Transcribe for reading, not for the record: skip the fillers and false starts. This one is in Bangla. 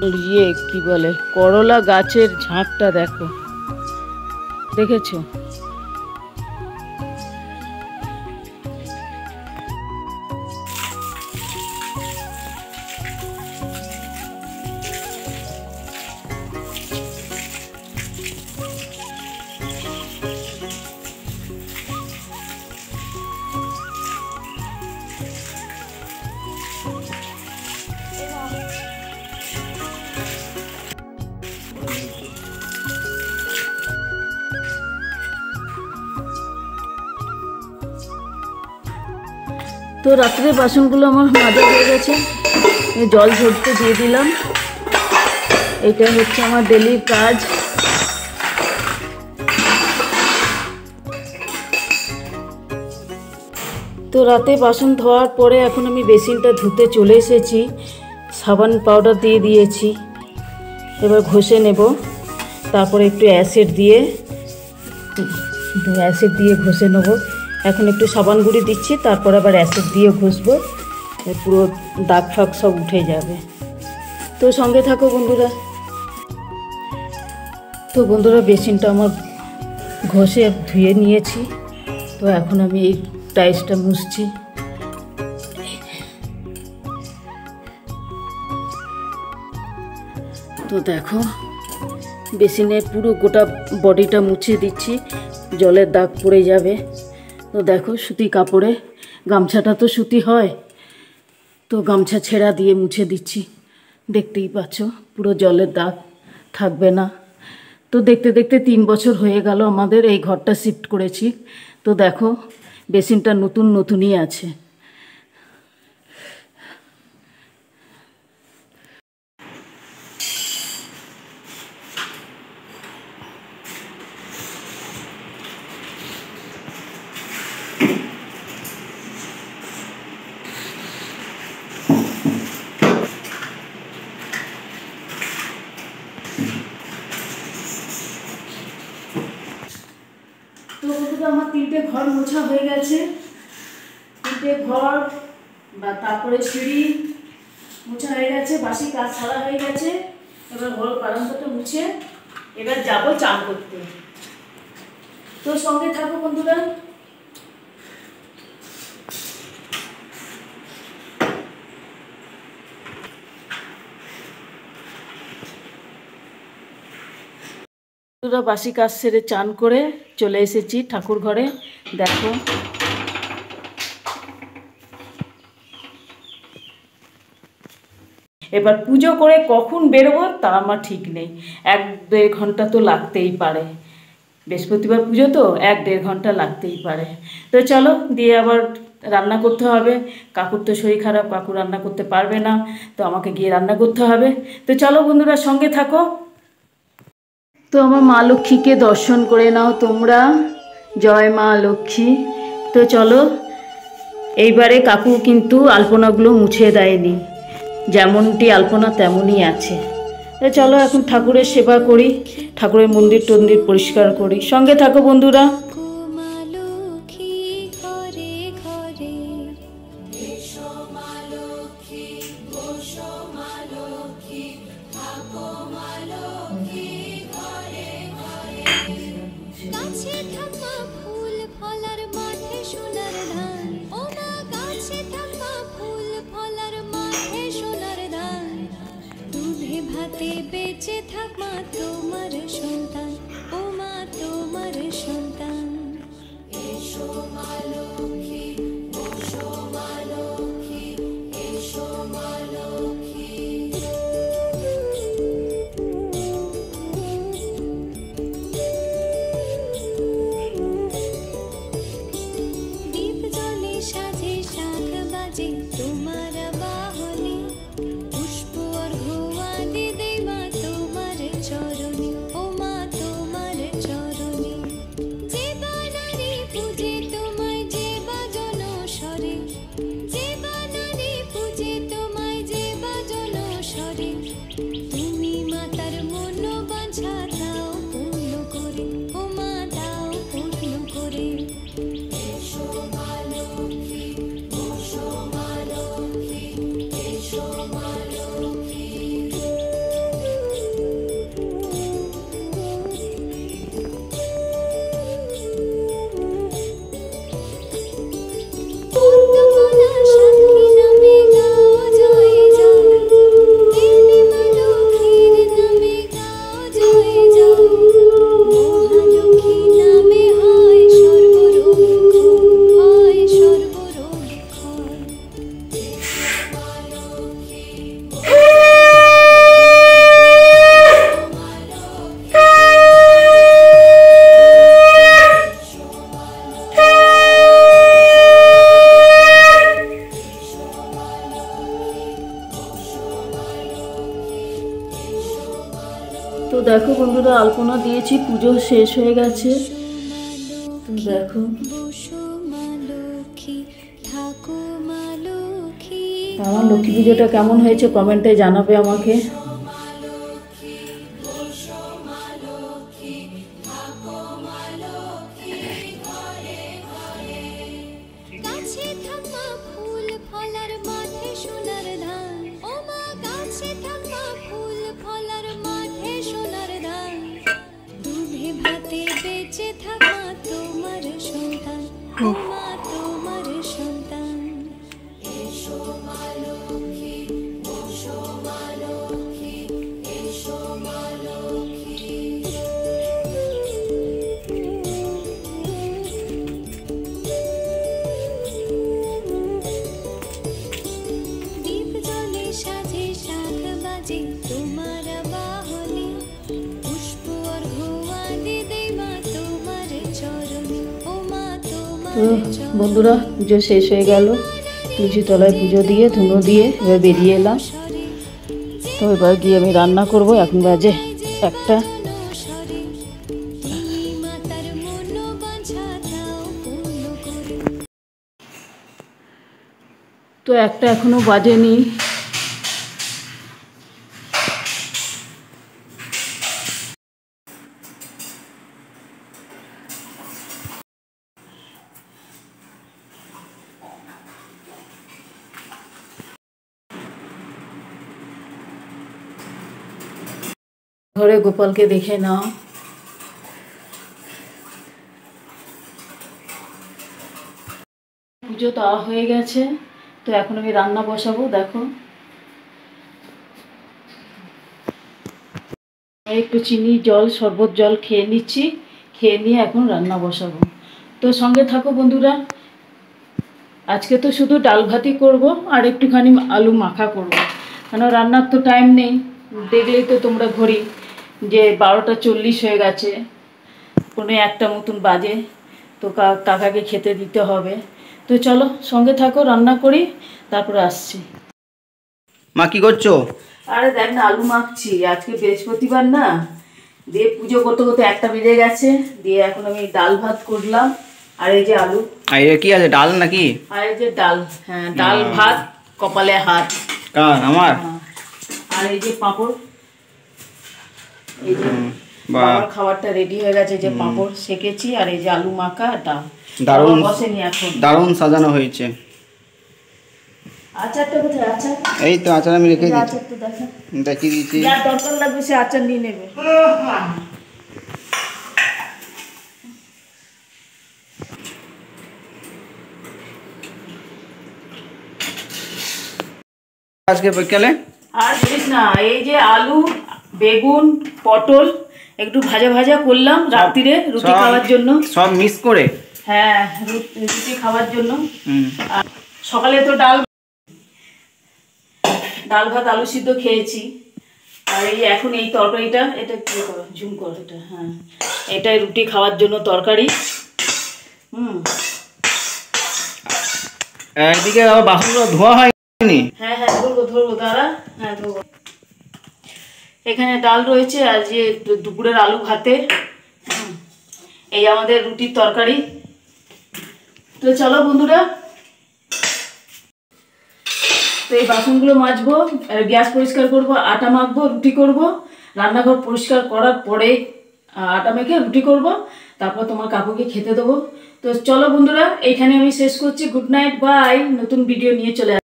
ইয়ে কি বলে করলা গাছের ঝাঁকটা দেখো, দেখেছো? তো রাত্রে বাসনগুলো আমার মাজা হয়ে গেছে, জল ঝরতে দিয়ে দিলাম। এটা হচ্ছে আমার ডেলির কাজ। তো রাতে বাসন ধোয়ার পরে এখন আমি বেসিনটা ধুতে চলে এসেছি, সাবান পাউডার দিয়ে দিয়েছি। এবার ঘষে নেব, তারপরে একটু অ্যাসিড দিয়ে ঘষে নেব। এখন একটু সাবান গুঁড়ি দিচ্ছি, তারপর আবার অ্যাসিড দিয়ে ঘষবো, পুরো দাগ ফাগ সব উঠে যাবে। তো সঙ্গে থাকো বন্ধুরা। তো বন্ধুরা বেসিনটা আমার ঘষে ধুয়ে নিয়েছি। তো এখন আমি এই টাইলসটা মুছছি। তো দেখো বেসিনের পুরো গোটা বডিটা মুছে দিচ্ছি, জলের দাগ পড়ে যাবে। তো দেখো সুতি কাপড়ে, গামছাটা তো সুতি হয়, তো গামছা ছেঁড়া দিয়ে মুছে দিচ্ছি। দেখতেই পাচ্ছ পুরো জলের দাগ থাকবে না। তো দেখতে দেখতে 3 বছর হয়ে গেল আমাদের এই ঘরটা শিফট করেছি। তো দেখো বেসিনটা নতুনই আছে। তো বন্ধুরা আমার 3টে ঘর মোছা হয়ে গেছে। 3টে ঘর বা তারপরে সিঁড়ি মোছা হয়ে গেছে, বাসি কাজ ছাড়া হয়ে গেছে। এবার ঘর বারান্দাটা মুছে এবার যাবো চান করতে। তো সঙ্গে থাকো বন্ধুরা। বাসি কাজ সেরে চান করে চলে এসেছি ঠাকুর ঘরে। দেখো এবার পুজো করে কখন বেরোবো তা আমার ঠিক নেই, 1-1.5 ঘন্টা তো লাগতেই পারে। বৃহস্পতিবার পুজো তো 1-1.5 ঘন্টা লাগতেই পারে। তো চলো দিয়ে আবার রান্না করতে হবে। কাকুর তো শরীর খারাপ, কাকু রান্না করতে পারবে না, তো আমাকে গিয়ে রান্না করতে হবে। তো চলো বন্ধুরা সঙ্গে থাকো। তো আমার মা লক্ষ্মীকে দর্শন করে নাও তোমরা, জয় মা লক্ষ্মী। তো চলো, এইবারে কাকু কিন্তু আলপনাগুলো মুছে দেয়নি, যেমনটি আলপনা তেমনই আছে। তো চলো এখন ঠাকুরের সেবা করি, ঠাকুরের মন্দির টন্দির পরিষ্কার করি। সঙ্গে থাকো বন্ধুরা। বেঁচে থাক মা তোমার সন্তান, ও মা তোমার সন্তান। এসো মা লক্ষ্মী, এসো মা লক্ষ্মী, এসো মা লক্ষ্মী। দীপ জ্বলে সাজে শাখ বাজে তোমার বাহনে, পুষ্প অর্ঘ্য আদি দেই মা তোমার চরণে, ও মা তোমার চরণে। যে তো দেখো বন্ধুরা, আলপনা দিয়েছি, পুজো শেষ হয়ে গেছে। তো দেখো আমার লক্ষ্মী পুজোটা কেমন হয়েছে কমেন্টে জানাবে আমাকে। তো বন্ধুরা, পুজো শেষ হয়ে গেল, তুলসী তলায় পুজো দিয়ে ধুনো দিয়ে এবার বেরিয়ে এলাম। তো এবার গিয়ে আমি রান্না করব। এখন বাজে 1টা। তো 1টা এখনো বাজেনি। ঘরে গোপালকে দেখে নাও। পুজো দেওয়া হয়ে গেছে, তো এখন আমি রান্না বসাবো। দেখো একটু চিনি জল শরবত জল খেয়ে নিচ্ছি, খেয়ে নিয়ে এখন রান্না বসাবো। তো সঙ্গে থাকো বন্ধুরা। আজকে তো শুধু ডাল ভাতই করবো আর একটুখানি আলু মাখা করবো, কেন রান্নার তো টাইম নেই। দেখলেই তো তোমরা ঘড়ি যে 12টা 40 হয়ে গেছে, 1:45 মতন বাজে। তো কাকাকে খেতে দিতে হবে। তো চলো সঙ্গে থাকো, রান্না করি, তারপরে আসছি। মা কি করছো? আরে দেখ না, আলু মাখছি। আজকে বৃহস্পতিবার না, দিয়ে পুজো করতে করতে 1টা বেজে গেছে। দিয়ে এখন আমি ডাল ভাত করলাম। আর এই যে আলু। আর এটা কি আছে, ডাল নাকি? আর এই যে ডাল, হ্যাঁ ডাল ভাত, কপালে হাত। কার? আমার? আর এই যে পাঁপড়। এই যে বাবার খাবারটা রেডি হয়ে গেছে, যে পাঁপড় সেকেছি, আর এই যে আলু মাখা আর ডাল। দারুণ বসেনি এখন, দারুণ সাজানো হয়েছে। আচারটা কোথায়? আচার এই তো আচার আমি রেখে দিয়েছি। আচার তো দেখা, দেখিয়ে দিয়েছি। যার দরকার লাগবে সে আচার নিয়ে নেবে। আজকে বিকেলে আর বলিস না, এই যে আলু বেগুন পটল একটু ভাজা ভাজা করলাম রাত্রিরে রুটি খাওয়ার জন্য, সব মিক্স করে। হ্যাঁ রুটি খাওয়ার জন্য। আর সকালে তো ডাল ভাত আলু সিদ্ধ খেয়েছি। আর এই এখন এই তরকারিটা, এটা কি করো ঝুম কর, এটা হ্যাঁ এটাই রুটি খাওয়ার জন্য তরকারি। একদিকে আবার বাসনগুলো ধোয়া হয়নি। হ্যাঁ হ্যাঁ ধরবো দাঁড়া, হ্যাঁ ধরবো। এখানে ডাল রয়েছে, আর যে দুপুরের আলু ভাতে, এই আমাদের রুটির তরকারি। তো চলো বন্ধুরা, তো এই বাসনগুলো মাজবো, গ্যাস পরিষ্কার করব, আটা মাখবো, রুটি করব। রান্নাঘর পরিষ্কার করার পরে আটা মেখে রুটি করব, তারপর তোমার কাকুকে খেতে দেবো। তো চলো বন্ধুরা, এইখানে আমি শেষ করছি। Good night, bye. নতুন ভিডিও নিয়ে চলে